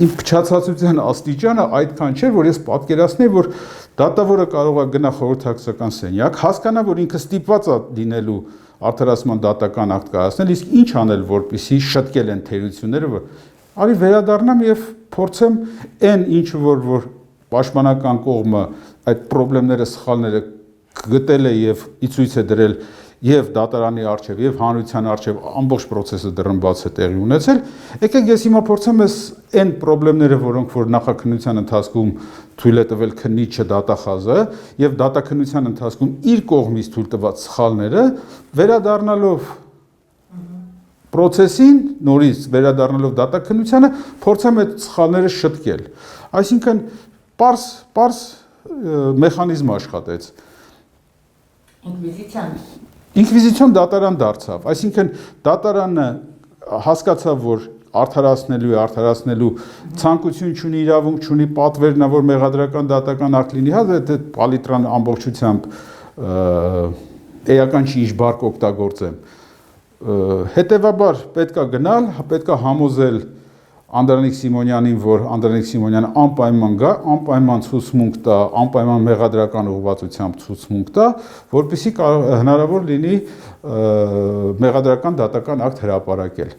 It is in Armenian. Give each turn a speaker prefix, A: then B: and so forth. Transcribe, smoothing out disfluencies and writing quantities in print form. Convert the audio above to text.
A: իմ փչացածության աստիճանը այդքան չէր, որ ես պատկերացնեի, որ դատավորը կարող է գնա խորհրդակցական սենյակ, հասկանա, որ ինքը ստիպված է լինելու արդարացման դատական ակտ կայացնել, իսկ ինչ անել, որպեսզի շտկել են թերությունները, որ արի վերադառնամ եւ փորձեմ այն ինչ որ պաշտպանական կողմը այդ խնդիրները, սխալները գտել է եւ ի ցույց է դրել եւ դատարանի արչեւ եւ հանրության արչեւ ամբողջ process-ը դրնբաց է տեղի ունեցել, եկեք ես հիմա փորձեմ այս այն խնդիրները, որոնք որ նախաքննության ընթացքում թույլ է տվել քննիչը դատախազը եւ դատաքննության ընթացքում իր կողմից թույլ տված սխալները վերադառնալով process-ին, նորից վերադառնալով դատաքննությանը, փորձեմ այդ սխալները շտկել։ Այսինքն պարզ մեխանիզմ աշխատեց։ Ինկվիզիցիոն դատարան դարձավ, այսինքն դատարանը հասկացավ, որ արդարացնելու ցանկություն չունի, իրավունք չունի, պատվերն է, որ մեղադրական դատական ակտ լինի, հա դա պալիտրան ամբողջությամբ էական չի իշբարկ օգտագործեմ։ Հետևաբար պետքա գնալ, պետքա համոզել Անդրանիկ Սիմոնյանին, որ Անդրանիկ Սիմոնյանը անպայման գա, անպայման ցուցմունք տա, անպայման մեղադրական ուղղվածությամբ ցուցմունք տա, որպեսզի հնարավոր լինի մեղադրական դատական ակտ հրապարակել։